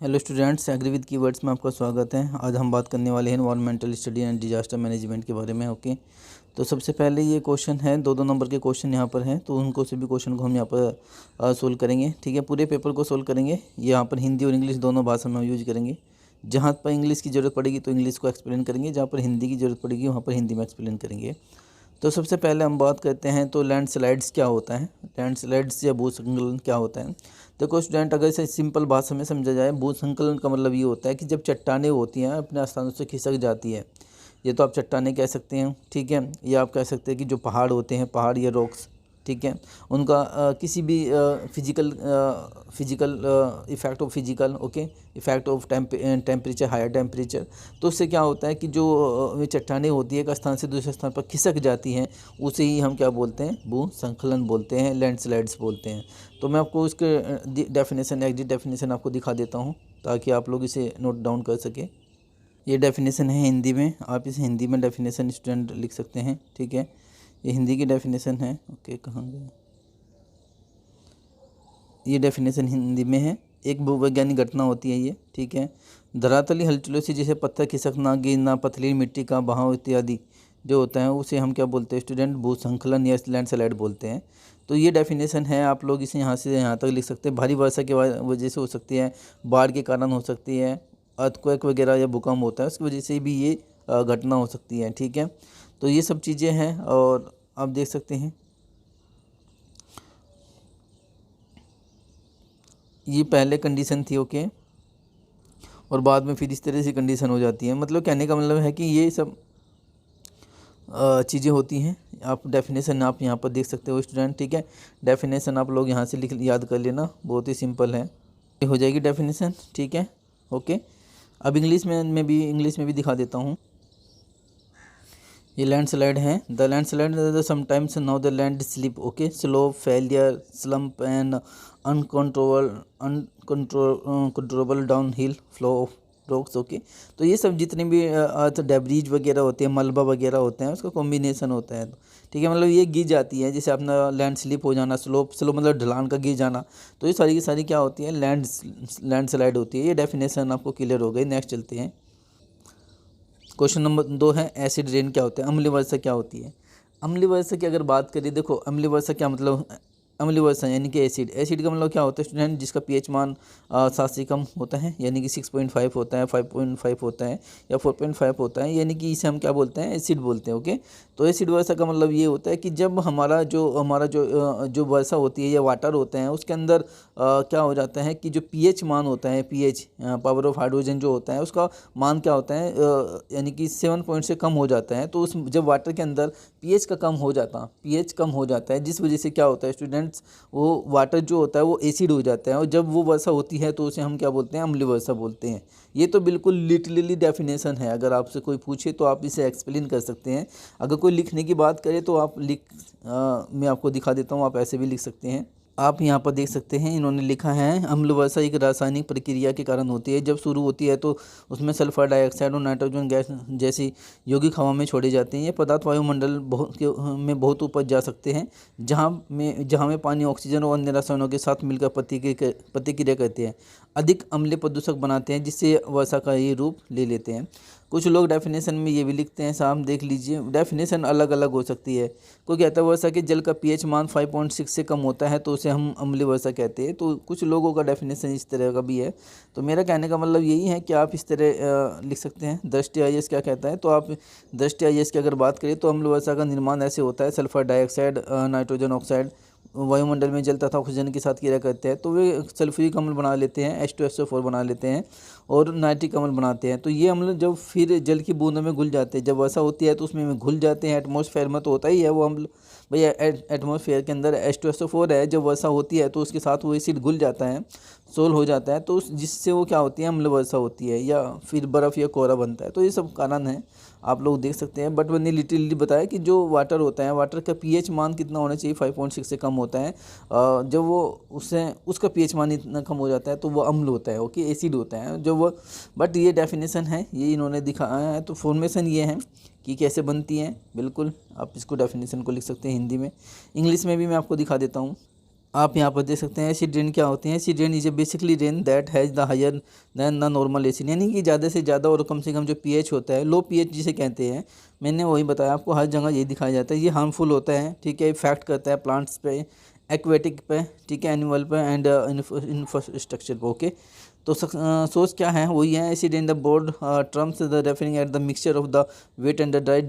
Hello students, agri with keywords में आपका स्वागत है। आज हम बात करने वाले हैं environmental study and disaster management के बारे में। ओके, तो सबसे पहले ये क्वेश्चन है, दो नंबर के क्वेश्चन यहाँ पर हैं, तो उनको सभी क्वेश्चन को हम यहाँ पर सोल्व करेंगे। ठीक है, पूरे पेपर को सोल्व करेंगे। यहाँ पर हिंदी और इंग्लिश दोनों भाषा में यूज करेंगे। जहाँ पर इंग्लिश की ज़रूरत पड़ेगी तो इंग्लिश को एक्सप्लेन करेंगे, जहाँ पर हिंदी की ज़रूरत पड़ेगी वहाँ पर हिंदी में एक्सप्लेन करेंगे। तो सबसे पहले हम बात करते हैं तो लैंडस्लाइड्स क्या होता है, लैंडस्लाइड्स या भूस्खलन क्या होता है। देखो स्टूडेंट, अगर इसे सिंपल भाषा में समझा जाए, भूस्खलन का मतलब ये होता है कि जब चट्टानें होती हैं अपने स्थानों से खिसक जाती है। ये तो आप चट्टानें कह सकते हैं, ठीक है, या आप कह सकते हैं कि जो पहाड़ होते हैं, पहाड़ या रॉक्स, ठीक है, उनका किसी भी physical effect of physical, okay, effect of temperature, higher temperature, तो उससे क्या होता है कि जो चट्टानें होती है एक स्थान से दूसरे स्थान पर खिसक जाती हैं, उसे ही हम क्या बोलते हैं, भूस्खलन बोलते हैं, लैंडस्लाइड्स बोलते हैं। तो मैं आपको उसके डेफिनेशन, एग्जैक्ट डेफिनेशन आपको दिखा देता हूँ ताकि आप लोग इसे नोट डाउन कर सकें। ये डेफिनेशन है हिंदी में, आप इसे हिंदी में डेफिनेशन स्टूडेंट लिख सकते हैं। ठीक है, ये हिंदी की डेफिनेशन है। ओके, कहाँ गया, ये डेफिनेशन हिंदी में है। एक भूवैज्ञानिक घटना होती है ये, ठीक है, धरातली हलचलों से जैसे पत्थर खिसकना, गिरना, पथरीली मिट्टी का बहाव इत्यादि जो होता है उसे हम क्या बोलते हैं स्टूडेंट, भूस्खलन या लैंडस्लाइड बोलते हैं। तो ये डेफिनेशन है, आप लोग इसे यहाँ से यहाँ तक लिख सकते हैं। भारी वर्षा की वजह से हो सकती है, बाढ़ के कारण हो सकती है, अर्थक्वेक वगैरह या भूकंप होता है उसकी वजह से भी ये घटना हो सकती है। ठीक है, तो ये सब चीज़ें हैं और आप देख सकते हैं ये पहले कंडीशन थी। ओके, और बाद में फिर इस तरह से कंडीशन हो जाती है। मतलब कहने का मतलब है कि ये सब चीज़ें होती हैं। आप डेफिनेशन आप यहाँ पर देख सकते हो स्टूडेंट। ठीक है, डेफिनेशन आप लोग यहाँ से लिख याद कर लेना, बहुत ही सिंपल है, ये हो जाएगी डेफिनेशन। ठीक है, ओके, अब इंग्लिश में भी दिखा देता हूँ। ये लैंडस्लाइड है। The landslide sometimes now the land slip, okay, slow failure, slump and uncontrollable down hill flow of rocks. Okay, तो ये सब जितने भी अर्थ डेब्रीज वगैरह होते हैं, मलबा वगैरह होते हैं, उसका कॉम्बिनेशन होता है। ठीक है, मतलब ये गिर जाती है, जैसे अपना लैंड स्लिप हो जाना, स्लो मतलब ढलान का गिर जाना, तो ये सारी की सारी क्या होती है, लैंडस्लाइड होती है। ये डेफिनेशन आपको क्लियर हो गई। नेक्स्ट चलते हैं। क्वेश्चन नंबर 2 है, एसिड रेन क्या होता है, अम्लीय वर्षा क्या होती है। अम्लीय वर्षा की अगर बात करें, देखो अम्लीय वर्षा क्या मतलब, अम्लीय वर्षा यानी कि एसिड का मतलब क्या होता है स्टूडेंट, जिसका पीएच मान 7 से कम होता है, यानी कि 6.5 होता है, 5.5 होता है या 4.5 होता है, यानी कि इसे हम क्या बोलते हैं, एसिड बोलते हैं। ओके, तो एसिड वर्षा का मतलब ये होता है कि जब हमारा जो वर्षा होती है या वाटर होते हैं उसके अंदर क्या हो जाता है कि जो पीएच मान होता है, पीएच पावर ऑफ हाइड्रोजन जो होता है उसका मान क्या होता है, यानी कि 7 पॉइंट से कम हो जाता है। तो उस जब वाटर के अंदर पीएच कम हो जाता है, जिस वजह से क्या होता है स्टूडेंट्स, वो वाटर जो होता है वो एसिड हो जाता है, और जब वो वर्षा होती है तो उसे हम क्या बोलते हैं, अम्लीय वर्षा बोलते हैं। ये तो बिल्कुल लिटरली डेफिनेशन है, अगर आपसे कोई पूछे तो आप इसे एक्सप्लेन कर सकते हैं। अगर कोई लिखने की बात करे तो आप मैं आपको दिखा देता हूँ, आप ऐसे भी लिख सकते हैं। आप यहाँ पर देख सकते हैं, इन्होंने लिखा है, अम्ल वर्षा एक रासायनिक प्रक्रिया के कारण होती है। जब शुरू होती है तो उसमें सल्फर डाइऑक्साइड और नाइट्रोजन गैस जैसी यौगिक हवा में छोड़े जाते हैं। ये पदार्थ वायुमंडल में बहुत ऊपर जा सकते हैं, जहाँ में पानी, ऑक्सीजन और अन्य रसायनों के साथ मिलकर प्रतिक्रिया करते हैं, अधिक अम्लीय प्रदूषक बनाते हैं, जिससे वर्षा का ये रूप ले लेते हैं। कुछ लोग डेफिनेशन में ये भी लिखते हैं, साहब देख लीजिए, डेफिनेशन अलग अलग हो सकती है। कोई कहता है वर्षा के जल का पीएच मान 5.6 से कम होता है तो उसे हम अम्लीय वर्षा कहते हैं। तो कुछ लोगों का डेफिनेशन इस तरह का भी है। तो मेरा कहने का मतलब यही है कि आप इस तरह लिख सकते हैं। दृष्टि आईएएस क्या कहता है, तो आप दृष्टि आईएएस की अगर बात करें तो अम्लीय वर्षा का निर्माण ऐसे होता है, सल्फर डाइऑक्साइड, नाइट्रोजन ऑक्साइड वायुमंडल में जल तथा ऑक्सीजन के साथ क्रिया करते हैं, तो वे सल्फ्यूरिक अम्ल बना लेते हैं, H2SO4 बना लेते हैं और नाइट्रिक अम्ल बनाते हैं। तो ये अम्ल जब फिर जल की बूंदों में घुल जाते हैं, जब वर्षा होती है तो उसमें घुल जाते हैं। एटमॉस्फेयर में तो होता ही है वो अम्ल, भैया एटमॉस्फेयर के अंदर H2SO4 है, जब वर्षा होती है तो उसके साथ वो एसिड घुल जाता है, सोल हो जाता है, तो जिससे वो क्या होती है, अम्ल वर्षा होती है, या फिर बर्फ़ या कोहरा बनता है। तो ये सब कारण है, आप लोग देख सकते हैं। बट मैंने लिटरली बताया कि जो वाटर होता है, वाटर का पीएच मान कितना होना चाहिए, 5.6 से कम होता है। जब वो उसका पीएच मान इतना कम हो जाता है तो वो अम्ल होता है, ओके, एसिड होता है जो वो। बट ये डेफिनेशन है, ये इन्होंने दिखाया है। तो फॉर्मेशन ये है कि कैसे बनती हैं, बिल्कुल आप इसको डेफिनेशन को लिख सकते हैं हिंदी में। इंग्लिश में भी मैं आपको दिखा देता हूँ। आप यहाँ पर देख सकते हैं एसिड रेन क्या होती है। Acid rain is a basically rain that has the higher than the normal acid, यानी कि ज़्यादा से ज़्यादा और कम से कम जो पीएच होता है, लो पीएच जिसे कहते हैं, मैंने वही बताया आपको, हर जगह ये दिखाया जाता है। ये हार्मफुल होता है, ठीक है, इफेक्ट करता है प्लांट्स पे, एक्वेटिक पे, ठीक है, एनिमल पे एंड इंफ्रास्ट्रक्चर पे। ओके, तो सोर्स क्या है, वही है acid in the broad terms the referring at the mixture of the wet and the dry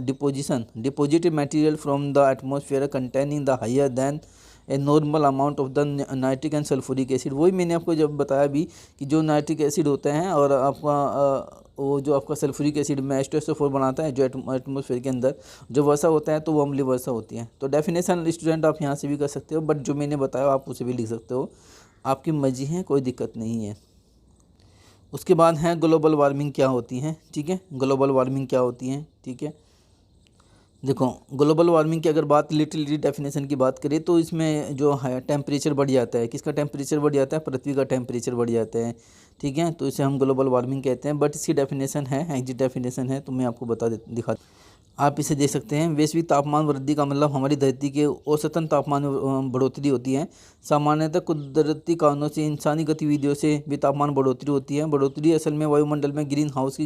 deposited material from the atmosphere containing the higher than a normal amount of the nitric and sulphuric acid. वही मैंने आपको जब बताया भी कि जो nitric acid होते हैं और आपका वो जो आपका सल्फ्यूरिक एसिड में H2SO4 बनाता है जो एटमोसफेयर के अंदर, जो वर्षा होता है तो वो अम्लीय वर्षा होती है। तो डेफिनेशन स्टूडेंट आप यहाँ से भी कर सकते हो, बट जो मैंने बताया आप उसे भी लिख सकते हो, आपकी मर्जी है, कोई दिक्कत नहीं है। उसके बाद है ग्लोबल वार्मिंग क्या होती है, ठीक है, ग्लोबल वार्मिंग क्या होती है, ठीक है। देखो ग्लोबल वार्मिंग की अगर बात लिटरली डेफिनेशन की बात करें तो इसमें जो है टेम्परेचर बढ़ जाता है, किसका टेम्परेचर बढ़ जाता है, पृथ्वी का टेम्परेचर बढ़ जाता है, ठीक है, तो इसे हम ग्लोबल वार्मिंग कहते हैं। बट इसकी डेफिनेशन है, एग्जैक्ट डेफिनेशन है, तो मैं आपको दिखा, आप इसे देख सकते हैं। वैश्विक तापमान वृद्धि का मतलब हमारी धरती के औसतन तापमान में बढ़ोतरी होती है। सामान्यतः कुदरती कारणों से, इंसानी गतिविधियों से भी तापमान बढ़ोतरी होती है। बढ़ोतरी असल में वायुमंडल में ग्रीन हाउस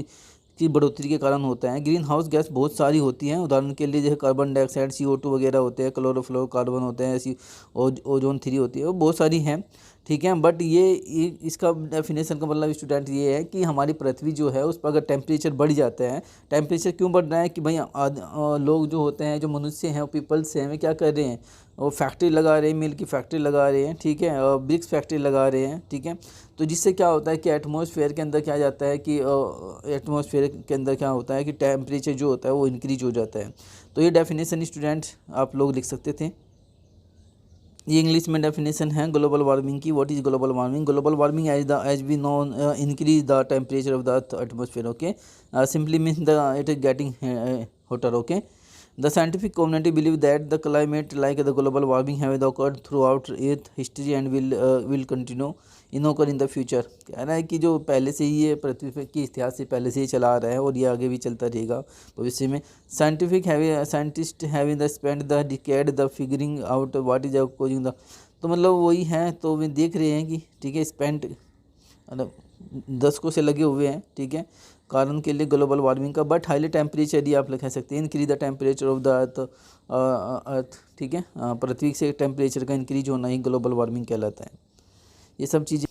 की बढ़ोतरी के कारण होता है। ग्रीन हाउस गैस बहुत सारी होती हैं, उदाहरण के लिए जैसे कार्बन डाइऑक्साइड, CO2 वगैरह होते हैं, क्लोरोफ्लोरोकार्बन होते हैं, ऐसी ओजोन 3 होती है, वो बहुत सारी हैं, ठीक है। बट ये इसका डेफिनेशन का मतलब स्टूडेंट ये है कि हमारी पृथ्वी जो है उस पर अगर टेम्परेचर बढ़ जाता है, टेम्परेचर क्यों बढ़ रहा है कि भाई लोग जो होते हैं, जो मनुष्य हैं, पीपल्स हैं, वे क्या कर रहे हैं, वो फैक्ट्री लगा रहे हैं, मिल की फैक्ट्री लगा रहे हैं, ठीक है, ब्रिक्स फैक्ट्री लगा रहे हैं, ठीक है। तो जिससे क्या होता है कि एटमॉस्फेयर के अंदर क्या जाता है कि एटमॉस्फेयर के अंदर क्या होता है कि टेम्परेचर जो होता है वो इंक्रीज हो जाता है। तो ये डेफिनेशन स्टूडेंट आप लोग लिख सकते थे। ये इंग्लिश में डेफिनेशन है ग्लोबल वार्मिंग की। What is global warming? Global warming as we know increase the temperature of the earth atmosphere. Okay, simply means the it is getting hotter. Okay, the scientific community believe that the climate like the global warming have occurred throughout earth history and will continue in occur in the future। कह रहा है कि जो पहले से ही ये पृथ्वी पे की इतिहास से पहले से ही चला आ रहा है और ये आगे भी चलता रहेगा भविष्य में। Scientist having the spend the decade the figuring out what is causing the, तो मतलब वही है, तो वे देख रहे हैं कि ठीक है, स्पेंड मतलब दशकों से लगे हुए हैं, ठीक है, कारण के लिए ग्लोबल वार्मिंग का। बट हाईली टेम्परेचर ही आप कह सकते हैं, increase the temperature of the अर्थ, ठीक है, पृथ्वी से टेम्परेचर का इंक्रीज होना ही ग्लोबल वार्मिंग कहलाता है। ये सब चीज़ें।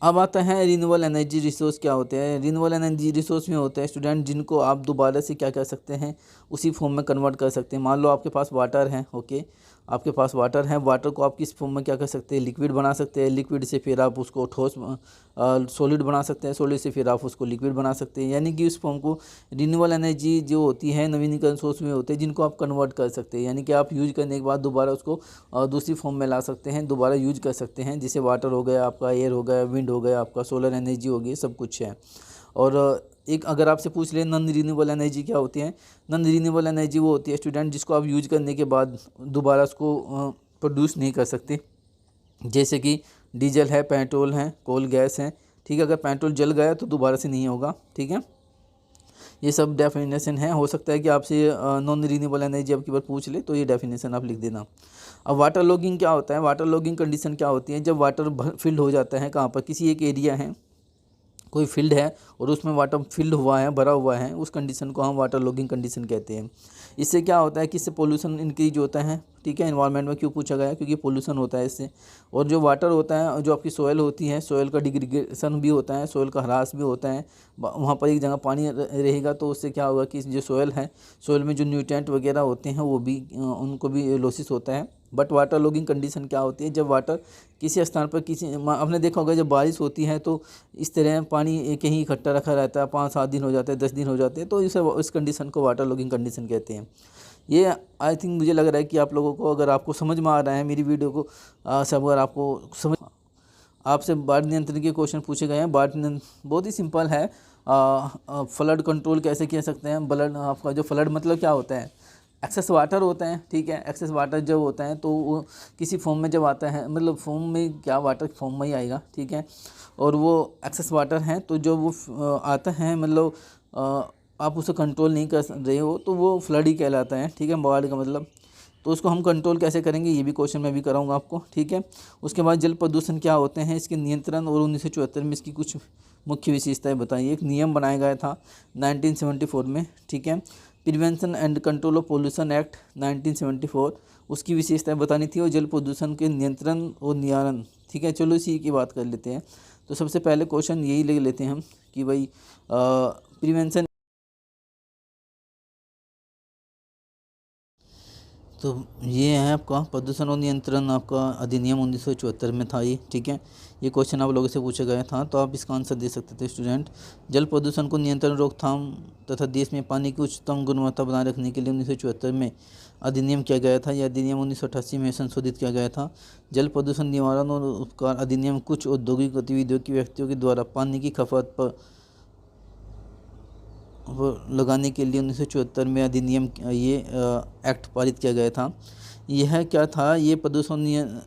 अब आता है रिन्यूएबल एनर्जी रिसोर्स क्या होते हैं। रिन्यूएबल एनर्जी रिसोर्स में होते हैं स्टूडेंट जिनको आप दोबारा से क्या कर सकते हैं, उसी फॉर्म में कन्वर्ट कर सकते हैं। मान लो आपके पास वाटर है, ओके, आपके पास वाटर है, वाटर को आप किस फॉर्म में क्या कर सकते हैं, लिक्विड बना सकते हैं, लिक्विड से फिर आप उसको ठोस सॉलिड बना सकते हैं, सॉलिड से फिर आप उसको लिक्विड बना सकते हैं। यानी कि उस फॉर्म को रिन्यूएबल एनर्जी जो होती है नवीनीकरण सोर्स में होते हैं जिनको आप कन्वर्ट कर सकते हैं, यानी कि आप यूज करने के बाद दोबारा उसको दूसरी फॉर्म में ला सकते हैं, दोबारा यूज कर सकते हैं। जैसे वाटर हो गया आपका, एयर हो गया, विंड हो गया आपका, सोलर एनर्जी हो गई, सब कुछ है। और एक अगर आपसे पूछ लें नॉन रिन्यूएबल एनर्जी क्या होती है, नॉन रिन्यूएबल एनर्जी वो होती है स्टूडेंट जिसको आप यूज करने के बाद दोबारा उसको प्रोड्यूस नहीं कर सकते। जैसे कि डीजल है, पेट्रोल है, कोल गैस है, ठीक है, अगर पेट्रोल जल गया तो दोबारा से नहीं होगा, ठीक है। ये सब डेफिनेशन है। हो सकता है कि आपसे नॉन रिन्यूएबल एनर्जी आपकी बार पूछ ले, तो ये डेफिनेशन आप लिख देना। अब वाटर लॉगिंग क्या होता है, वाटर लॉगिंग कंडीशन क्या होती है, जब वाटर फिल्ड हो जाता है, कहाँ पर, किसी एक एरिया है, कोई फील्ड है और उसमें वाटर फिल्ड हुआ है, भरा हुआ है, उस कंडीशन को हम वाटर लॉगिंग कंडीशन कहते हैं। इससे क्या होता है कि इससे पोल्यूशन इंक्रीज होता है, ठीक है। एनवायरनमेंट में क्यों पूछा गया है, क्योंकि पोल्यूशन होता है इससे। और जो वाटर होता है, जो आपकी सोयल होती है, सोयल का डिग्रेडेशन भी होता है, सोयल का ह्रास भी होता है। वहाँ पर एक जगह पानी रहेगा तो उससे क्या होगा कि जो सोयल है, सोयल में जो न्यूट्रिएंट वगैरह होते हैं वो भी उनको भी लॉसेस होता है। बट वाटर लॉगिंग कंडीशन क्या होती है, जब वाटर किसी स्थान पर आपने देखा होगा जब बारिश होती है तो इस तरह पानी कहीं इकट्ठा रखा रहता है, 5-7 दिन हो जाते हैं, 10 दिन हो जाते हैं, तो इस कंडीशन को वाटर लॉगिंग कंडीशन कहते हैं। ये आई थिंक मुझे लग रहा है कि आप लोगों को, अगर आपको समझ में आ रहा है मेरी वीडियो को, सब अगर आपको समझ, आपसे बाढ़ नियंत्रण के क्वेश्चन पूछे गए हैं। बाढ़ नियंत्रण बहुत ही सिंपल है। फ्लड कंट्रोल कैसे किया सकते हैं, आपका जो फ्लड मतलब क्या होता है, एक्सेस वाटर होता है, ठीक है। एक्सेस वाटर जब होता है तो वो किसी फॉर्म में जब आता है, मतलब फॉर्म में क्या, वाटर फॉर्म में ही आएगा, ठीक है, और वो एक्सेस वाटर है, तो जब वो आता है, मतलब आप उसे कंट्रोल नहीं कर रहे हो तो वो फ्लड ही कहलाता है, ठीक है, बाढ़ का मतलब। तो उसको हम कंट्रोल कैसे करेंगे, ये भी क्वेश्चन मैं भी कराऊंगा आपको, ठीक है। उसके बाद जल प्रदूषण क्या होते हैं, इसके नियंत्रण और 1974 में इसकी कुछ मुख्य विशेषताएं बताइए। एक नियम बनाया गया था 1974 में, ठीक है, prevention and control of pollution act 1974, उसकी विशेषताएं बतानी थी, और जल प्रदूषण के नियंत्रण और निवारण, ठीक है। चलो इसी की बात कर लेते हैं। तो सबसे पहले क्वेश्चन यही ले लेते हैं हम कि भाई प्रिवेंशन, तो ये है आपका प्रदूषण और नियंत्रण, आपका अधिनियम 1974 में था ये, ठीक है। ये क्वेश्चन आप लोगों से पूछा गया था, तो आप इसका आंसर दे सकते थे स्टूडेंट। जल प्रदूषण को नियंत्रण, रोकथाम तथा देश में पानी की उच्चतम गुणवत्ता बनाए रखने के लिए 1974 में अधिनियम किया गया था। यह अधिनियम 1988 में संशोधित किया गया था। जल प्रदूषण निवारण और उपकार अधिनियम कुछ औद्योगिक गतिविधियों की व्यक्तियों के द्वारा पानी की खपत पर लगाने के लिए 1974 में अधिनियम ये एक्ट पारित किया गया था। यह क्या था, ये प्रदूषण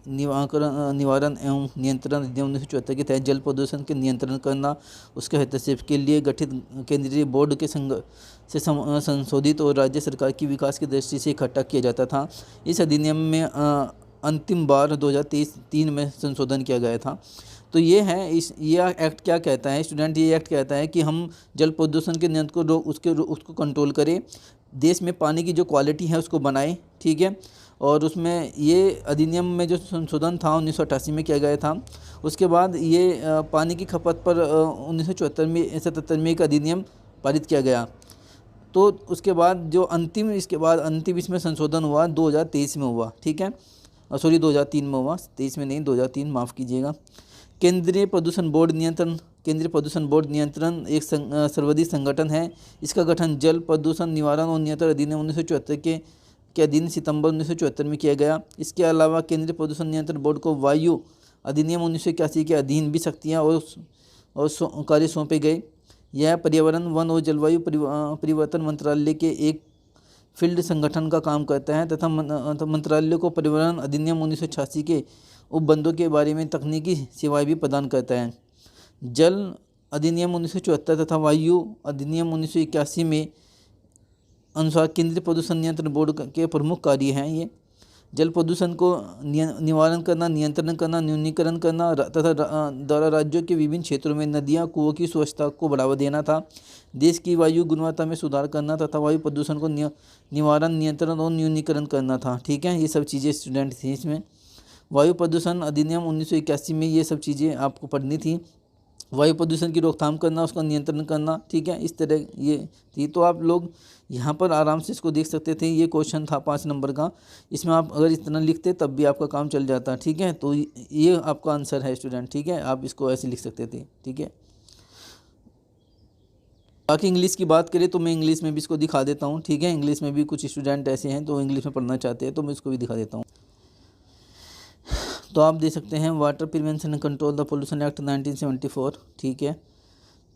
निवारण एवं नियंत्रण अधिनियम 1974 के तहत जल प्रदूषण के नियंत्रण करना, उसके हस्तक्षेप के लिए गठित केंद्रीय बोर्ड के संशोधित और राज्य सरकार की विकास की दृष्टि से इकट्ठा किया जाता था। इस अधिनियम में अंतिम बार 2003 में संशोधन किया गया था। तो ये है ये एक्ट क्या कहता है स्टूडेंट, ये एक्ट कहता है कि हम जल प्रदूषण के नियंत्रण को उसको कंट्रोल करें, देश में पानी की जो क्वालिटी है उसको बनाएं, ठीक है। और उसमें ये अधिनियम में जो संशोधन था 1988 में किया गया था। उसके बाद ये पानी की खपत पर 1977 में एक अधिनियम पारित किया गया। तो उसके बाद जो अंतिम इसमें संशोधन हुआ 2023 में हुआ, ठीक है, सॉरी 2003 में हुआ, 23 में नहीं, 2003, माफ़ कीजिएगा। केंद्रीय प्रदूषण बोर्ड नियंत्रण एक सर्वोदय संगठन है। इसका गठन जल प्रदूषण निवारण और नियंत्रण अधिनियम 1974 के अधीन सितंबर 1974 में किया गया। इसके अलावा केंद्रीय प्रदूषण नियंत्रण बोर्ड को वायु अधिनियम 1981 के अधीन भी शक्तियाँ और कार्य सौंपे गए। यह पर्यावरण, वन और जलवायु परिवर्तन मंत्रालय के एक फील्ड संगठन का काम करता है तथा मंत्रालय को पर्यावरण अधिनियम 1986 के उपबंधों के बारे में तकनीकी सेवाएं भी प्रदान करता है। जल अधिनियम 1974 तथा वायु अधिनियम 1981 में अनुसार केंद्रीय प्रदूषण नियंत्रण बोर्ड के प्रमुख कार्य हैं। ये जल प्रदूषण को निवारण करना, नियंत्रण करना, न्यूनीकरण करना तथा द्वारा राज्यों के विभिन्न क्षेत्रों में नदियाँ, कुओं की स्वच्छता को बढ़ावा देना था। देश की वायु गुणवत्ता में सुधार करना तथा वायु प्रदूषण को निवारण, नियंत्रण और न्यूनीकरण करना था, ठीक है। ये सब चीज़ें स्टूडेंट थी इसमें। वायु प्रदूषण अधिनियम 1981 में ये सब चीज़ें आपको पढ़नी थी। वायु प्रदूषण की रोकथाम करना, उसका नियंत्रण करना, ठीक है, इस तरह ये थी। तो आप लोग यहाँ पर आराम से इसको देख सकते थे। ये क्वेश्चन था 5 नंबर का। इसमें आप अगर इतना लिखते तब भी आपका काम चल जाता, ठीक है। तो ये आपका आंसर है स्टूडेंट, ठीक है। आप इसको ऐसे लिख सकते थे, ठीक है। बाकी इंग्लिश की बात करें तो मैं इंग्लिश में भी इसको दिखा देता हूँ, ठीक है। इंग्लिश में भी कुछ स्टूडेंट ऐसे हैं तो इंग्लिश में पढ़ना चाहते हैं, तो मैं इसको भी दिखा देता हूँ। तो आप दे सकते हैं water prevention and control the pollution act 1974, ठीक है।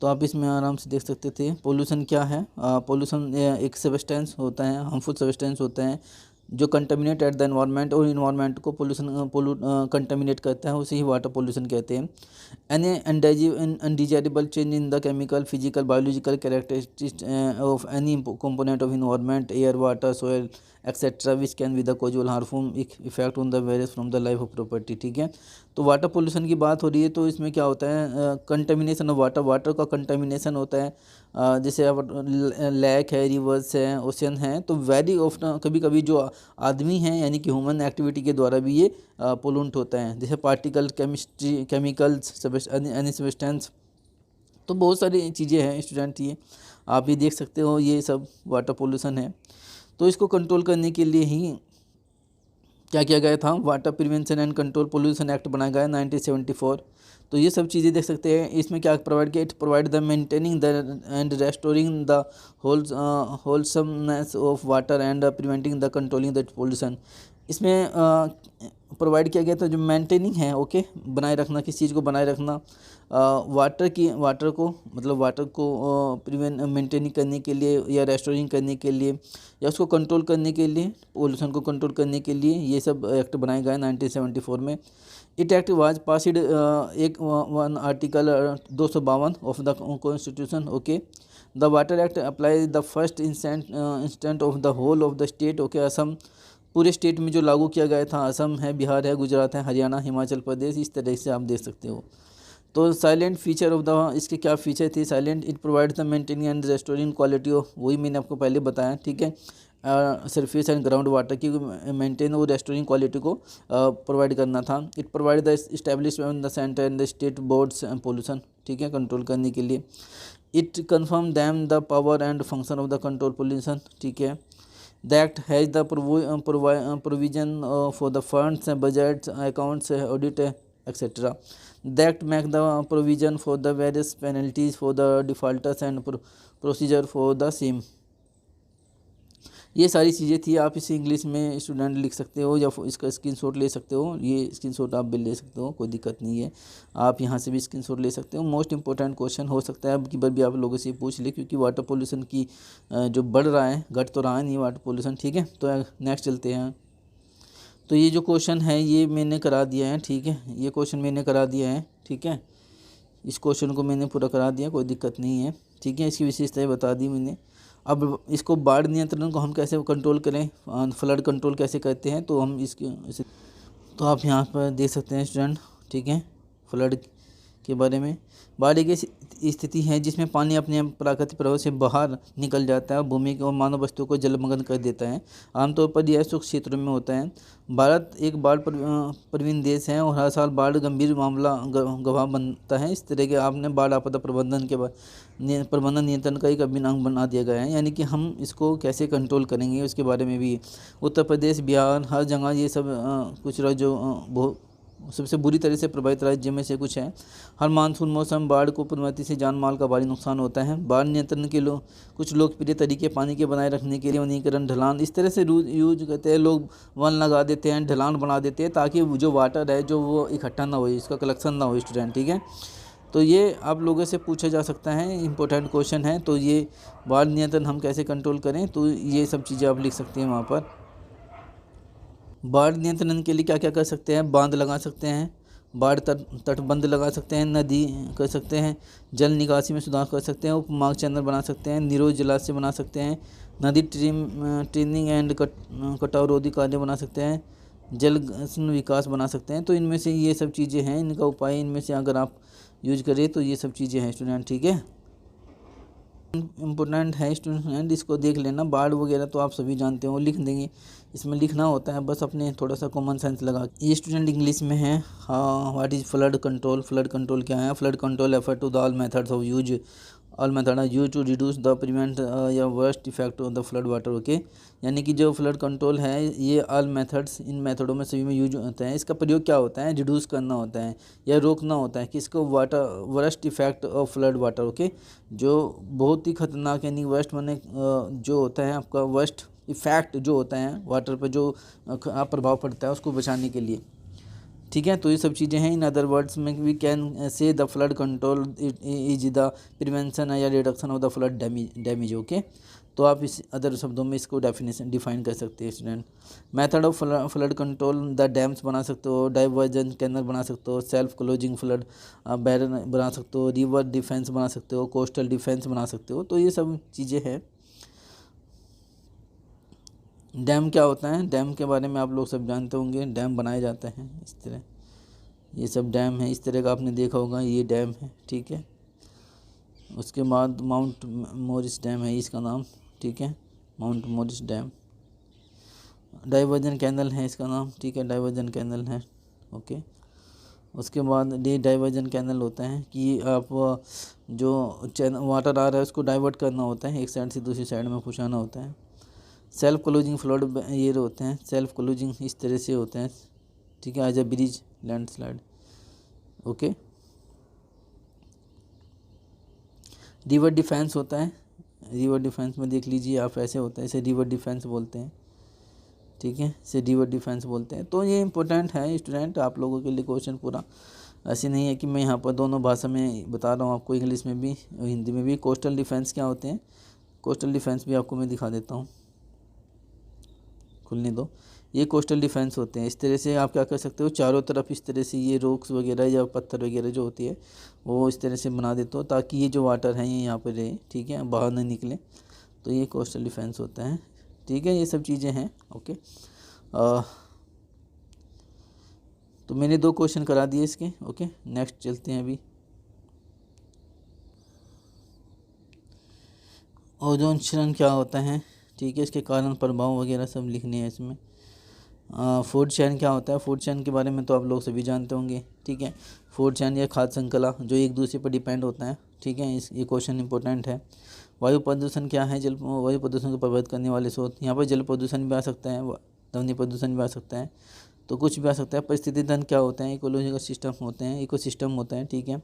तो आप इसमें आराम से देख सकते थे पोल्यूशन क्या है। पोल्यूशन एक सब्सटेंस होता है, हार्मफुल सब्सटेंस होता है जो कंटामिनेट एट द एनवायरनमेंट और इन्वायरमेंट को कंटामिनेट करता है, उसे ही वाटर पोल्यूशन कहते हैं। Any undesirable change in the chemical, physical, biological characteristics of any component of environment, air, water, soil etcetera which can be the casual harmful effect on the various from the life of property, ठीक है। तो water pollution की बात हो रही है, तो इसमें क्या होता है, कंटेमिनेशन ऑफ वाटर का कंटेमिनेशन होता है। जैसे लेक है, रिवर्स है, ओशन है, तो वेरी ऑफ्टन कभी कभी जो आदमी हैं यानी कि ह्यूमन एक्टिविटी के द्वारा भी ये पोल्यूंट होता है। जैसे particle, chemistry, chemicals, any substance, तो बहुत सारी चीज़ें हैं स्टूडेंट। ये आप भी देख सकते हो, ये सब वाटर पोल्यूशन है। तो इसको कंट्रोल करने के लिए ही क्या किया गया था, water prevention and control pollution act बनाया गया 1974। तो ये सब चीज़ें देख सकते हैं। इसमें क्या प्रोवाइड किया, it provide the maintaining the end restoring the wholesomeness of water and preventing the controlling the pollution. इसमें प्रोवाइड किया गया था जो मेंटेनिंग है, ओके, बनाए रखना, किस चीज़ को बनाए रखना, वाटर को मेंटेनिंग करने के लिए या रेस्टोरिंग करने के लिए या उसको कंट्रोल करने के लिए, पोल्यूशन को कंट्रोल करने के लिए ये सब एक्ट बनाए गए 1974 में। इट एक्ट वाज पासिड एक one article 252 of the constitution, okay. The water act apply the first instant of the whole of the state, okay, Assam. पूरे स्टेट में जो लागू किया गया था, असम है, बिहार है, गुजरात है, हरियाणा, हिमाचल प्रदेश, इस तरह से आप देख सकते हो। तो साइलेंट फीचर ऑफ द, इसके क्या फीचर थे? Silent, it provide the maintaining and restoring quality of, वही मैंने आपको पहले बताया, ठीक है, सरफेस एंड ग्राउंड वाटर की मेंटेन और रेस्टोरिंग क्वालिटी को प्रोवाइड करना था। It provide the establishment the centre and the state boards and pollution, ठीक है, कंट्रोल करने के लिए। It confirm them the power and function of the control pollution, ठीक है। The act has the provision for the funds, budgets, accounts, audit etcetera. The act make the provision for the various penalties for the defaulters and procedure for the same। ये सारी चीज़ें थी। आप इसे English में student लिख सकते हो या इसका स्क्रीनशॉट ले सकते हो। ये स्क्रीनशॉट आप भी ले सकते हो, कोई दिक्कत नहीं है, आप यहाँ से भी स्क्रीनशॉट ले सकते हो। मोस्ट इंपॉर्टेंट क्वेश्चन हो सकता है अब की बार भी आप लोगों से पूछ ले, क्योंकि वाटर पोल्यूशन की जो बढ़ रहा है, घट तो रहा है नहीं वाटर पोल्यूशन, ठीक है। तो नेक्स्ट चलते हैं। तो ये जो क्वेश्चन है ये मैंने करा दिया है, ठीक है, ये क्वेश्चन मैंने करा दिया है, ठीक है, इस क्वेश्चन को मैंने पूरा करा दिया, कोई दिक्कत नहीं है, ठीक है। इसकी विशेषताएं बता दी मैंने। अब इसको बाढ़ नियंत्रण को हम कैसे कंट्रोल करें, फ्लड कंट्रोल कैसे करते हैं, तो हम इसे तो आप यहाँ पर देख सकते हैं स्टूडेंट, ठीक है, फ्लड के बारे में। बाढ़ एक स्थिति है जिसमें पानी अपने प्राकृतिक प्रवाह से बाहर निकल जाता है और भूमि और मानव वस्तुओं को जलमग्न कर देता है। आमतौर पर यह शुष्क क्षेत्रों में होता है। भारत एक बाढ़ प्रवीण देश है और हर साल बाढ़ गंभीर मामला गवाह बनता है। इस तरह के आपने बाढ़ आपदा प्रबंधन के प्रबंधन नियंत्रण का एक अभिन्न अंग बना दिया गया है, यानी कि हम इसको कैसे कंट्रोल करेंगे उसके बारे में भी। उत्तर प्रदेश, बिहार, हर जगह ये सब कुछ जो सबसे बुरी तरह से प्रभावित राज्य में से कुछ है। हर मानसून मौसम बाढ़ को प्रवृत्ति से जान माल का भारी नुकसान होता है। बाढ़ नियंत्रण के कुछ लोकप्रिय तरीके पानी के बनाए रखने के लिए वनीकरण, ढलान, इस तरह से यूज करते हैं लोग। वन लगा देते हैं, ढलान बना देते हैं, ताकि जो वाटर है जो वो इकट्ठा ना हो, इसका कलेक्शन ना हो स्टूडेंट, ठीक है। तो ये आप लोगों से पूछा जा सकता है, इंपॉर्टेंट क्वेश्चन है। तो ये बाढ़ नियंत्रण हम कैसे कंट्रोल करें, तो ये सब चीज़ें आप लिख सकते हैं वहाँ पर। बाढ़ नियंत्रण के लिए क्या क्या कर सकते हैं? बांध लगा सकते हैं, बाढ़ तटबंध लगा सकते हैं, नदी कर सकते हैं, जल निकासी में सुधार कर सकते हैं, उपमार्ग चैनल बना सकते हैं, निरोध जलाशय बना सकते हैं, नदी ट्रेनिंग एंड कटाव रोधी कार्य बना सकते हैं, जल विकास बना सकते हैं। तो इनमें से ये सब चीज़ें हैं, इनका उपाय इनमें से अगर आप यूज करें तो ये सब चीज़ें हैं स्टूडेंट, ठीक है। इम्पोर्टेंट है स्टूडेंट, इसको देख लेना। बाढ़ वगैरह तो आप सभी जानते हो, लिख देंगे, इसमें लिखना होता है बस, अपने थोड़ा सा कॉमन सेंस लगा। ये स्टूडेंट इंग्लिश में है। हाँ, what is flood control? Flood control क्या है? Flood control effort to the all methods of use, all method are use to reduce the prevent या worst effect of the flood water, okay. यानी कि जो flood control है ये all methods, इन मेथडों में सभी में यूज होता है। इसका प्रयोग क्या होता है? रिड्यूस करना होता है या रोकना होता है किसको? Water, worst effect of flood water, okay. जो बहुत ही खतरनाक, यानी वर्स्ट माने जो होता है आपका वर्स्ट इफेक्ट जो होता है वाटर पर, जो प्रभाव पड़ता है, उसको बचाने के लिए, ठीक है। तो ये सब चीज़ें हैं। इन अदर वर्ड्स में we can say the flood control is the prevention या reduction of the flood damage, okay. तो आप इस अदर शब्दों में इसको डिफाइन कर सकते हैं student. Method of flood control, the dams बना सकते हो, डाइवर्जन कैनल बना सकते हो, सेल्फ क्लोजिंग फ्लड बैरन बना सकते हो, रिवर डिफेंस बना सकते हो, कोस्टल डिफेंस बना सकते हो। तो ये सब चीज़ें हैं। डैम क्या होता है? डैम के बारे में आप लोग सब जानते होंगे। डैम बनाए जाते हैं इस तरह, ये सब डैम है, इस तरह का आपने देखा होगा, ये डैम है, ठीक है। उसके बाद माउंट मॉरिस डैम है इसका नाम, ठीक है, Mount Morris dam. Diversion canal है इसका नाम, ठीक है, डाइवर्जन कैनल है, ओके। उसके बाद डाइवर्जन कैनल होता है कि आप जो वाटर आ रहा है उसको डाइवर्ट करना होता है, एक साइड से दूसरी साइड में पहुँचाना होता है। सेल्फ क्लोजिंग फ्लड ये होते हैं, सेल्फ क्लोजिंग इस तरह से होते हैं, ठीक है, as a bridge, landslide, okay. River defence होता है, रिवर डिफेंस में देख लीजिए आप, ऐसे होता है, इसे रिवर डिफेंस बोलते हैं, ठीक है, इसे रिवर डिफेंस बोलते हैं। तो ये इंपॉर्टेंट है स्टूडेंट आप लोगों के लिए क्वेश्चन पूरा। ऐसे नहीं है कि मैं यहाँ पर दोनों भाषा में बता रहा हूँ आपको, इंग्लिश में भी हिंदी में भी। कोस्टल डिफेंस क्या होते हैं? कोस्टल डिफेंस भी आपको मैं दिखा देता हूँ, खुलने दो। ये कोस्टल डिफेंस होते हैं। इस तरह से आप क्या कर सकते हो, चारों तरफ इस तरह से ये रॉक्स वगैरह या पत्थर वगैरह जो होती है वो इस तरह से बना देते हो, ताकि ये जो वाटर है ये यहाँ पर रहे, ठीक है, बाहर नहीं निकले। तो ये कोस्टल डिफेंस होता है, ठीक है। ये सब चीज़ें हैं, ओके। तो मैंने 2 क्वेश्चन करा दिए इसके। ओके, नेक्स्ट चलते हैं अभी। ओजोन क्षरण क्या होता है, ठीक है, इसके कारण प्रभाव वगैरह सब लिखने हैं इसमें। फूड चैन क्या होता है, फूड चैन के बारे में तो आप लोग सभी जानते होंगे, ठीक है। फूड चैन या खाद्य श्रृंखला जो एक दूसरे पर डिपेंड होता है, ठीक है, ये क्वेश्चन इंपॉर्टेंट है। वायु प्रदूषण क्या है, वायु प्रदूषण को प्रभावित करने वाले स्रोत, यहाँ पर जल प्रदूषण भी आ सकता है, ध्वनि प्रदूषण भी आ सकता है, तो कुछ भी आ सकता है। परिस्थिति तंत्र क्या होते हैं, इकोलॉजिकल सिस्टम होते हैं, इकोसिस्टम होता है, ठीक है।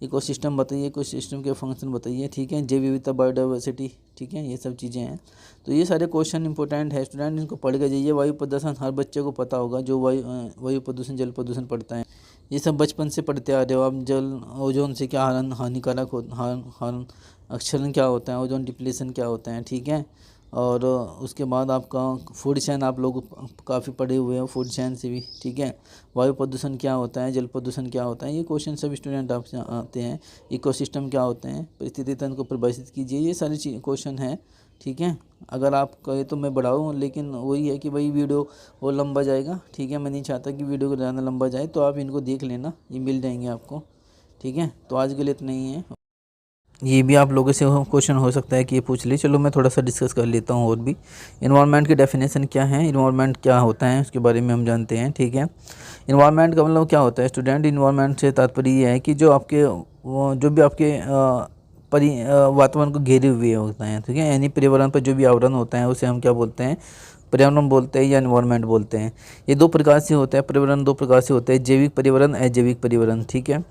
इकोसिस्टम बताइए, इकोसिस्टम के फंक्शन बताइए, ठीक है। जैव विविधता, बायोडाइवर्सिटी, ठीक है, ये सब चीज़ें हैं। तो ये सारे क्वेश्चन इंपॉर्टेंट है, स्टूडेंट इनको पढ़ के जाइए। वायु प्रदूषण हर बच्चे को पता होगा, जो वायु प्रदूषण, जल प्रदूषण पढ़ता है, ये सब बचपन से पढ़ते आ रहे हो आप। जल ओजोन से क्या हानिकारक हो, हार्म अक्षरण क्या होता है, ओजोन डिप्लीशन क्या होता है, ठीक है। और उसके बाद आपका फूड चैन आप लोग काफ़ी पढ़े हुए हो, फूड चैन से भी, ठीक है। वायु प्रदूषण क्या होता है, जल प्रदूषण क्या होता है, ये क्वेश्चन सब स्टूडेंट आपसे आते हैं। इकोसिस्टम क्या होते हैं, परिस्थिति तंत्र को परिभाषित कीजिए, ये सारे क्वेश्चन हैं, ठीक है। अगर आप कहे तो मैं बढ़ाऊँ, लेकिन वही है कि भाई वीडियो वो लंबा जाएगा, ठीक है। मैं नहीं चाहता कि वीडियो को ज़्यादा लंबा जाए, तो आप इनको देख लेना, ये मिल जाएंगे आपको, ठीक है। तो आज के लिए इतना ही है। ये भी आप लोगों से क्वेश्चन हो सकता है कि ये पूछ ली, चलो मैं थोड़ा सा डिस्कस कर लेता हूँ और भी। इन्वायरमेंट की डेफिनेशन क्या है, इन्वायरमेंट क्या होता है उसके बारे में हम जानते हैं, ठीक है। इन्वायरमेंट का मतलब क्या होता है स्टूडेंट, इन्वायरमेंट से तात्पर्य ये है कि जो भी आपके वातावरण को घेरे हुए होता है, ठीक है। यानी पर्यावरण पर जो भी आवरण होता है उसे हम क्या बोलते हैं, पर्यावरण बोलते हैं या इन्वायरमेंट बोलते हैं। ये 2 प्रकार से होता है, पर्यावरण 2 प्रकार से होता है, जैविक पर्यावरण, अजैविक पर्यावरण, ठीक है।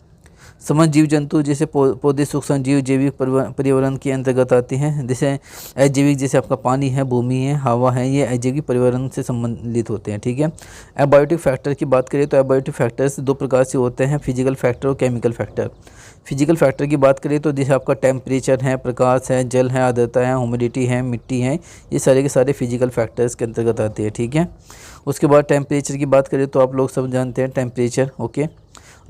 समस्त जीव जंतु जैसे पौधे, सूक्ष्म जीव जैविक पर्यावरण के अंतर्गत आते हैं। जैसे अजैविक, जैसे आपका पानी है, भूमि है, हवा है, ये अजैविक पर्यावरण से संबंधित होते हैं, ठीक है। एबायोटिक फैक्टर की बात करें तो एबायोटिक फैक्टर्स 2 प्रकार से होते हैं, फिजिकल फैक्टर और केमिकल फैक्टर। फिजिकल फैक्टर की बात करें तो जैसे आपका टेम्परेचर है, प्रकाश है, जल है, आर्द्रता है, ह्यूमिडिटी है, मिट्टी है, ये सारे के सारे फिजिकल फैक्टर्स के अंतर्गत आते हैं, ठीक है। उसके बाद टेम्परेचर की बात करें तो आप लोग सब जानते हैं टेम्परेचर, ओके।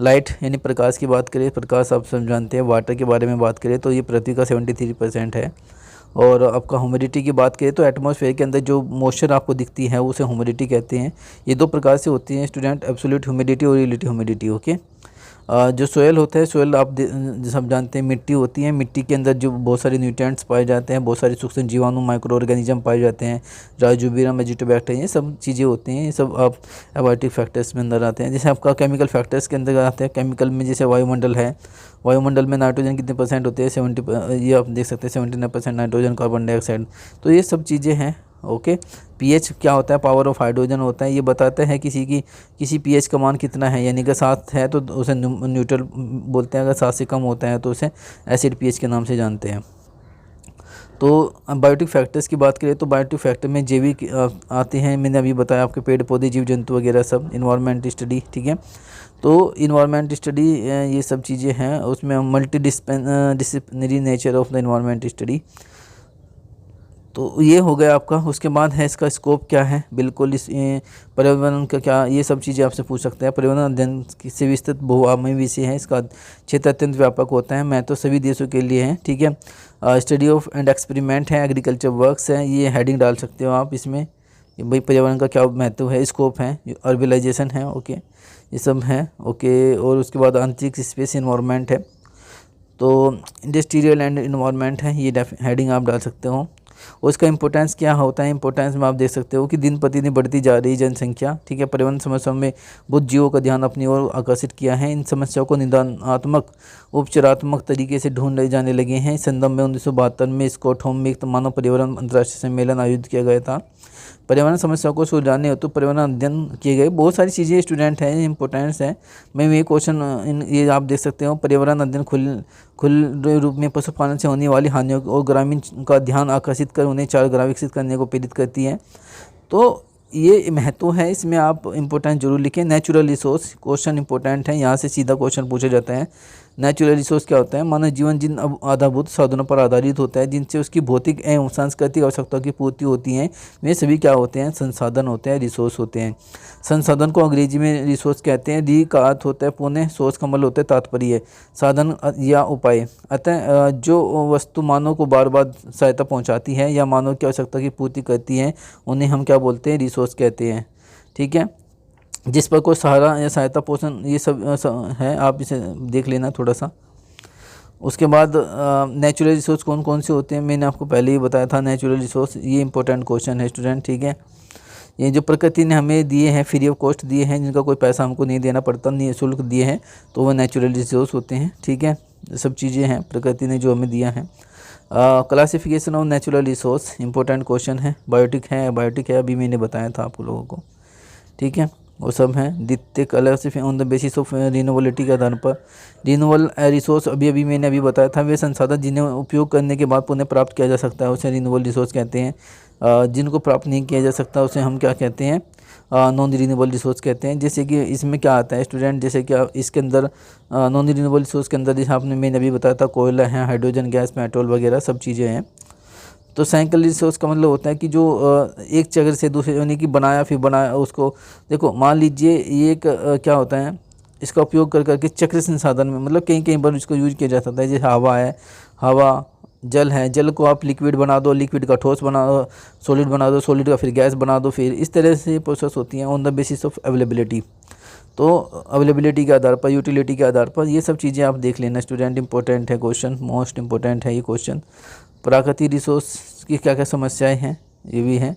लाइट यानी प्रकाश की बात करें, प्रकाश आप सब जानते हैं। वाटर के बारे में बात करें तो ये पृथ्वी का 73% है। और आपका ह्यूमिडिटी की बात करें तो एटमॉस्फेयर के अंदर जो मॉइस्चर आपको दिखती है उसे ह्यूमिडिटी कहते हैं। ये 2 प्रकार से होती हैं स्टूडेंट, एब्सोल्यूट ह्यूमिडिटी और रिलेटिव ह्यूमिडिटी, ओके। जो सोयल होता है, सोयल आप सब जानते हैं, मिट्टी होती है। मिट्टी के अंदर जो बहुत सारे न्यूट्रिएंट्स पाए जाते हैं, बहुत सारे सूक्ष्म जीवाणु, माइक्रो ऑर्गेनिज्म पाए जाते हैं, राइजोबियम, एजिटोबैक्टर, ये सब चीज़ें होती हैं। ये सब आप एबायोटिक फैक्टर्स में अंदर आते हैं। जैसे आपका केमिकल फैक्टर्स के अंदर आते हैं। केमिकल में जैसे वायुमंडल है, वायुमंडल में नाइट्रोजन कितने % होते हैं, 70, ये आप देख सकते हैं 79% नाइट्रोजन, कार्बन डाइऑक्साइड, तो ये सब चीज़ें हैं, ओके। पीएच क्या होता है, पावर ऑफ हाइड्रोजन होता है, ये बताता है किसी पीएच का मान कितना है। यानी अगर 7 है तो उसे न्यूट्रल बोलते हैं, अगर 7 से कम होता है तो उसे एसिड पीएच के नाम से जानते हैं। तो बायोटिक फैक्टर्स की बात करें तो बायोटिक फैक्टर में जैविक आते हैं, मैंने अभी बताया आपके पेड़ पौधे, जीव जंतु वगैरह सब। इन्वायरमेंट स्टडी, ठीक है। तो इन्वायरमेंट स्टडी ये सब चीज़ें हैं, उसमें multi disciplinary nature of the environment study, तो ये हो गया आपका। उसके बाद है इसका स्कोप क्या है, बिल्कुल इस पर्यावरण का क्या, ये सब चीज़ें आपसे पूछ सकते हैं। पर्यावरण अध्ययन से विस्तृत बहुआयामी विषय है, इसका क्षेत्र अत्यंत व्यापक होता है, मैं तो सभी देशों के लिए है, ठीक है। स्टडी ऑफ एंड एक्सपेरिमेंट है, एग्रीकल्चर वर्क्स है, ये हेडिंग डाल सकते हो आप इसमें, भाई पर्यावरण का क्या महत्व है। स्कोप है, अर्बलाइजेशन है, ओके, ये सब है, ओके। और उसके बाद अंतरिक्ष स्पेस इन्वायरमेंट है, तो इंडस्ट्रियल एंड इन्वायरमेंट है, ये हेडिंग आप डाल सकते हो। और इसका इंपॉर्टेंस क्या होता है, इंपॉर्टेंस में आप देख सकते हो कि दिन प्रतिदिन बढ़ती जा रही जनसंख्या, ठीक है, पर्यावरण समस्याओं में बुद्ध जीवों का ध्यान अपनी ओर आकर्षित किया है। इन समस्याओं को निदानात्मक, उपचारात्मक तरीके से ढूंढे जाने लगे हैं। इस संदर्भ में 1972 में स्टॉकहोम में एक मानव पर्यावरण अंतर्राष्ट्रीय सम्मेलन आयोजित किया गया था। पर्यावरण समस्याओं को सुलझाने हेतु पर्यावरण अध्ययन किए गए बहुत सारी चीज़ें स्टूडेंट हैं, इंपॉर्टेंस है। मैं ये क्वेश्चन ये आप देख सकते हो, पर्यावरण अध्ययन खुले रूप में पशुपालन से होने वाली हानियों और ग्रामीण का ध्यान आकर्षित कर उन्हें 4 ग्राह विकसित करने को प्रेरित करती है। तो ये महत्व है, इसमें आप इंपॉर्टेंट जरूर लिखें। नेचुरल रिसोर्स क्वेश्चन इंपॉर्टेंट है, यहाँ से सीधा क्वेश्चन पूछा जाता है। नेचुरल रिसोर्स क्या होता है, मानव जीवन जिन आधारभूत साधनों पर आधारित होता है, जिनसे उसकी भौतिक एवं सांस्कृतिक आवश्यकताओं की पूर्ति होती है, वे सभी क्या होते हैं, संसाधन होते हैं, रिसोर्स होते हैं। संसाधन को अंग्रेजी में रिसोर्स कहते हैं। री का अर्थ होता है पुण्य, सोर्स का मतलब होता है तात्पर्य, साधन या उपाय। अतः जो वस्तु मानव को बार बार सहायता पहुंचाती है या मानव की आवश्यकता की पूर्ति करती है, उन्हें हम क्या बोलते हैं, रिसोर्स कहते हैं। ठीक है, जिस पर कोई सहारा या सहायता पोषण ये सब है, आप इसे देख लेना थोड़ा सा। उसके बाद नेचुरल रिसोर्स कौन कौन से होते हैं, मैंने आपको पहले ही बताया था नेचुरल रिसोर्स, ये इंपॉर्टेंट क्वेश्चन है स्टूडेंट, ठीक है। ये जो प्रकृति ने हमें दिए हैं, फ्री ऑफ कॉस्ट दिए हैं, जिनका कोई पैसा हमको नहीं देना पड़ता, निःशुल्क दिए हैं, तो वो नेचुरल रिसोर्स होते हैं, ठीक है। सब चीज़ें हैं प्रकृति ने जो हमें दिया है। Classification of natural resource important question है। बायोटिक है अभी मैंने बताया था आप लोगों को, ठीक है, वो सब हैं। द्वितीय classification on the basis of renewability के आधार पर। रिन्यूएबल रिसोर्स अभी मैंने बताया था, वे संसाधन जिन्हें उपयोग करने के बाद पुनः प्राप्त किया जा सकता है, उसे रिन्यूएबल रिसोर्स कहते हैं। जिनको प्राप्त नहीं किया जा सकता उसे हम क्या कहते हैं, नॉन रिन्यूएबल रिसोर्स कहते हैं। जैसे कि इसमें क्या आता है स्टूडेंट, जैसे कि इसके अंदर नॉन रिन्यूएबल रिसोर्स के अंदर जैसे मैंने अभी बताया था, कोयला है, हाइड्रोजन गैस, पेट्रोल वगैरह सब चीज़ें हैं। तो साइकिल रिसोर्स का मतलब होता है कि जो एक जगह से दूसरे, यानी कि बनाया उसको, देखो मान लीजिए ये एक क्या होता है, इसका उपयोग कर करके चक्र संसाधन में, मतलब कहीं बार इसको यूज किया जा सकता है। जैसे हवा है, हवा जल है, जल को आप लिक्विड बना दो, लिक्विड का ठोस बना दो, सॉलिड बना दो, सॉलिड का फिर गैस बना दो, फिर इस तरह से प्रोसेस होती हैं on the basis of availability. तो अवेलेबिलिटी के आधार पर, यूटिलिटी के आधार पर, ये सब चीज़ें आप देख लेना स्टूडेंट, इंपॉर्टेंट है क्वेश्चन, मोस्ट इंपॉर्टेंट है ये क्वेश्चन। प्राकृतिक रिसोर्स की क्या क्या समस्याएं हैं ये भी हैं,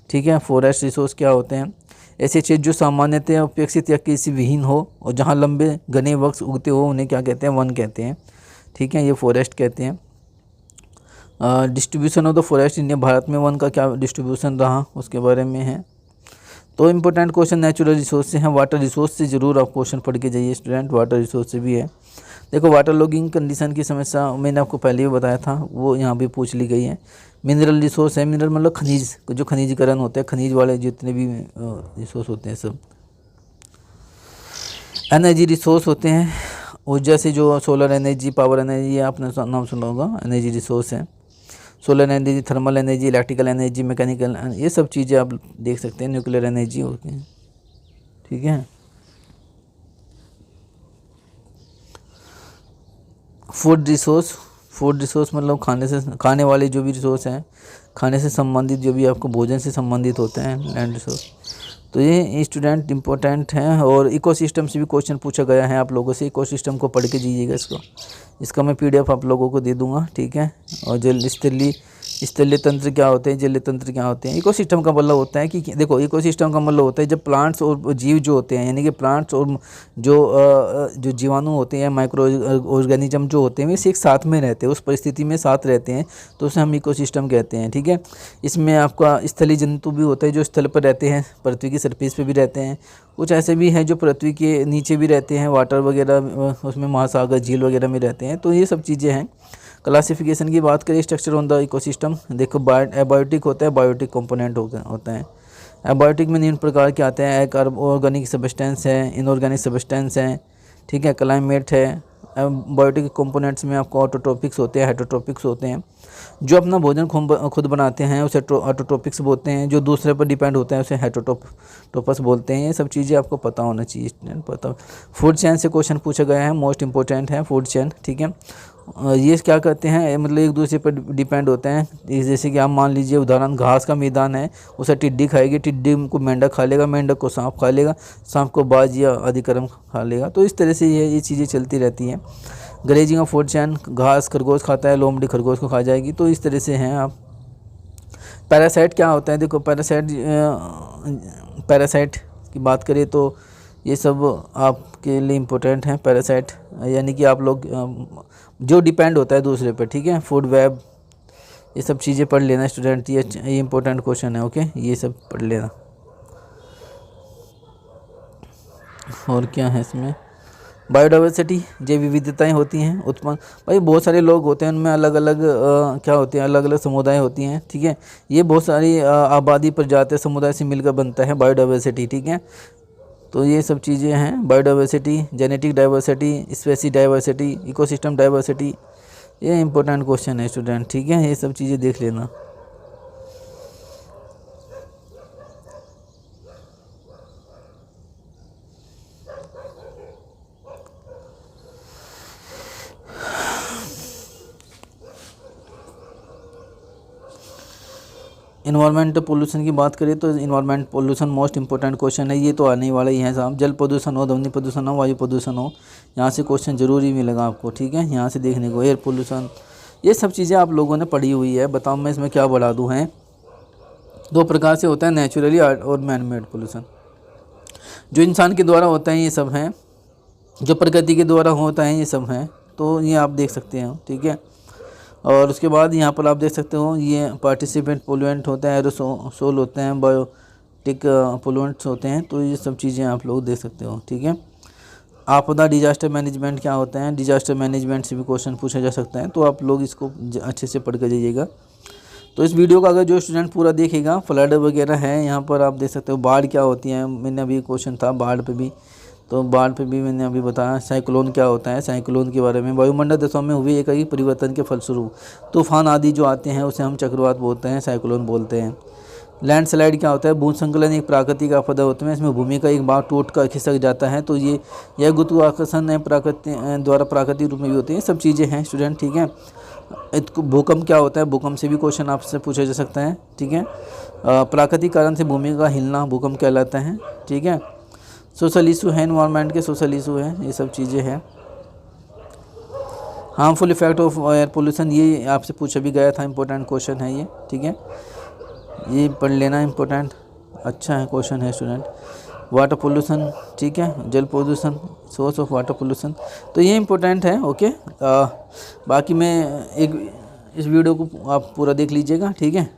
ठीक है। फॉरेस्ट रिसोर्स क्या होते हैं, ऐसे क्षेत्र जो सामान्यतः अपेक्षित या किसी विहीन हो और जहाँ लंबे घने वृक्ष उगते हो, उन्हें क्या कहते हैं, वन कहते हैं, ठीक है, ये फॉरेस्ट कहते हैं। Distribution of the forest India, Bharat में वन का क्या डिस्ट्रीब्यूशन रहा उसके बारे में है। तो इम्पोर्टेंट क्वेश्चन नेचुरल रिसोर्स से हैं। वाटर रिसोर्स से ज़रूर आप क्वेश्चन पढ़ के जाइए स्टूडेंट, वाटर रिसोर्स से भी है। देखो वाटर लॉगिंग कंडीशन की समस्या मैंने आपको पहले भी बताया था, वो यहाँ भी पूछ ली गई है। मिनरल रिसोर्स है, मिनरल मतलब खनिज, जो खनिजीकरण होते हैं, खनिज वाले जितने भी रिसोर्स होते हैं सब। एनर्जी रिसोर्स होते हैं, ऊर्जा से जो सोलर एनर्जी, पावर एनर्जी, आपने नाम सुना होगा, एनर्जी रिसोर्स है। Solar energy, thermal energy, electrical energy, mechanical, ये सब चीज़ें आप देख सकते हैं, न्यूक्लियर एनर्जी होती हैं, ठीक है। फूड रिसोर्स मतलब खाने वाले जो भी रिसोर्स हैं, खाने से संबंधित जो भी आपको भोजन से संबंधित होते हैं, लैंड रिसोर्स। तो ये स्टूडेंट इंपॉर्टेंट हैं। और इकोसिस्टम से भी क्वेश्चन पूछा गया है आप लोगों से, इकोसिस्टम को पढ़ के दीजिएगा इसका मैं PDF आप लोगों को दे दूंगा, ठीक है। और स्थलीय तंत्र क्या होते हैं, जलीय तंत्र क्या होते हैं। इकोसिस्टम का मतलब होता है कि देखो, इकोसिस्टम का मतलब होता है जब प्लांट्स और जीव जो होते हैं, यानी कि प्लांट्स और जो जीवाणु होते हैं, माइक्रो ऑर्गेनिज्म जो होते हैं, वे एक साथ में रहते हैं, उस परिस्थिति में साथ रहते हैं, तो उसे हम इकोसिस्टम कहते हैं, ठीक है। इसमें आपका स्थलीय जंतु भी होता है जो स्थल पर रहते हैं, पृथ्वी की सरफेस पे भी रहते हैं। कुछ ऐसे भी हैं जो पृथ्वी के नीचे भी रहते हैं, वाटर वगैरह उसमें, महासागर, झील वगैरह में रहते हैं। तो ये सब चीज़ें हैं। क्लासिफिकेशन की बात करें, स्ट्रक्चर ऑन द इकोसिस्टम, देखो एबायोटिक होता है, बायोटिक कंपोनेंट होता है। एबायोटिक में निम्न प्रकार के आते हैं, एक ऑर्गेनिक सब्सटेंस है, इनऑर्गेनिक सब्सटेंस है, ठीक है, क्लाइमेट है। बायोटिक कंपोनेंट्स में आपको ऑटोट्रोपिक्स होते हैं, हेटरोट्रोपिक्स होते हैं। जो अपना भोजन खुद बनाते हैं उसे ऑटोट्रोपिक्स बोलते हैं, जो दूसरे पर डिपेंड होते हैं उसे हेटरोट्रोपस बोलते हैं। ये सब चीज़ें आपको पता होना चाहिए स्टूडेंट, पता। फूड चेन से क्वेश्चन पूछा गया है, मोस्ट इंपॉर्टेंट है फूड चेन, ठीक है। ये क्या करते हैं, मतलब एक दूसरे पर डिपेंड होते हैं। जैसे कि आप मान लीजिए उदाहरण, घास का मैदान है, उसे टिड्डी खाएगी, टिड्डी को मेंढक खा लेगा, मेंढक को सांप खा लेगा, सांप को बाज या अधिकर्म खा लेगा। तो इस तरह से ये चीज़ें चलती रहती हैं। ग्रेजिंग ऑफ फूड चैन, घास खरगोश खाता है, लोमड़ी खरगोश को खा जाएगी। तो इस तरह से हैं आप। पैरासाइट क्या होता है, देखो पैरासाइट की बात करें तो ये सब आपके लिए इम्पोर्टेंट है। पैरासाइट यानी कि आप लोग जो डिपेंड होता है दूसरे पर, ठीक है। फूड वेब, ये सब चीज़ें पढ़ लेना स्टूडेंट, ये इंपॉर्टेंट क्वेश्चन है, ओके, ये सब पढ़ लेना। और क्या है इसमें, बायोडाइवर्सिटी, जैव विविधताएँ होती हैं उत्पन्न। भाई बहुत सारे लोग होते हैं, उनमें अलग अलग क्या होते हैं, अलग अलग समुदाय होती हैं, ठीक है। ये बहुत सारी आबादी प्रजाति समुदाय से मिलकर बनता है बायोडाइवर्सिटी, ठीक है। तो ये सब चीज़ें हैं, biodiversity, genetic diversity, species diversity, ecosystem diversity. ये इंपॉर्टेंट क्वेश्चन है स्टूडेंट, ठीक है, ये सब चीज़ें देख लेना। इन्वायरमेंट पोल्यूशन की बात करें तो environment pollution most important question है, ये तो आने वाला ही है साहब। जल प्रदूषण हो, ध्वनि प्रदूषण हो, वायु प्रदूषण हो, यहाँ से क्वेश्चन जरूर ही मिलेगा आपको, ठीक है। यहाँ से देखने को एयर पोल्यूशन, ये सब चीज़ें आप लोगों ने पढ़ी हुई है। बताओ मैं इसमें क्या बढ़ा दूँ। हैं 2 प्रकार से होता है, नेचुरली और मैन मेड पोल्यूशन। जो इंसान के द्वारा होता है ये सब हैं, जो प्रकृति के द्वारा होता है ये सब हैं। तो ये आप देख सकते हो, ठीक है। और उसके बाद यहाँ पर आप देख सकते हो ये पार्टिसिपेंट पोल्यूएंट होते हैं, एरोसोल होते हैं, बायोटिक पोल्यूएंट्स होते हैं। तो ये सब चीज़ें आप लोग देख सकते हो, ठीक है। आपदा डिजास्टर मैनेजमेंट क्या होता है, डिजास्टर मैनेजमेंट से भी क्वेश्चन पूछा जा सकता है। तो आप लोग इसको अच्छे से पढ़ कर जाइएगा। तो इस वीडियो का अगर जो स्टूडेंट पूरा देखेगा, फ्लड वगैरह है यहाँ पर आप देख सकते हो, बाढ़ क्या होती है, मैंने अभी क्वेश्चन था बाढ़ पे भी, तो बाढ़ पे भी मैंने अभी बताया। साइक्लोन क्या होता है, साइक्लोन के बारे में, वायुमंडल दशाओं में हुए एकाएक परिवर्तन के फलस्वरूप तूफान आदि जो आते हैं उसे हम चक्रवात बोलते हैं, साइक्लोन बोलते हैं। लैंडस्लाइड क्या होता है, भूस्खलन एक प्राकृतिक आपदा होती है, इसमें भूमि का एक भाग टूट कर खिसक जाता है। तो यह गुरुत्वाकर्षण द्वारा प्राकृतिक रूप में भी होती है, सब चीज़ें हैं स्टूडेंट, ठीक है। भूकंप क्या होता है, भूकंप से भी क्वेश्चन आपसे पूछा जा सकता है, ठीक है। प्राकृतिक कारण से भूमि का हिलना भूकंप कहलाता है, ठीक है। सोशल इशू है, एनवायरनमेंट के सोशल इशू है, ये सब चीज़ें हैं। Harmful effect of air pollution, ये आपसे पूछा भी गया था, इंपॉर्टेंट क्वेश्चन है ये, ठीक है। ये पढ़ लेना, इंपॉर्टेंट अच्छा है क्वेश्चन है स्टूडेंट। वाटर पोल्यूशन, ठीक है, जल प्रदूषण, सोर्स ऑफ वाटर पोल्यूशन, तो ये इंपॉर्टेंट है, ओके। बाकी मैं इस वीडियो को आप पूरा देख लीजिएगा, ठीक है।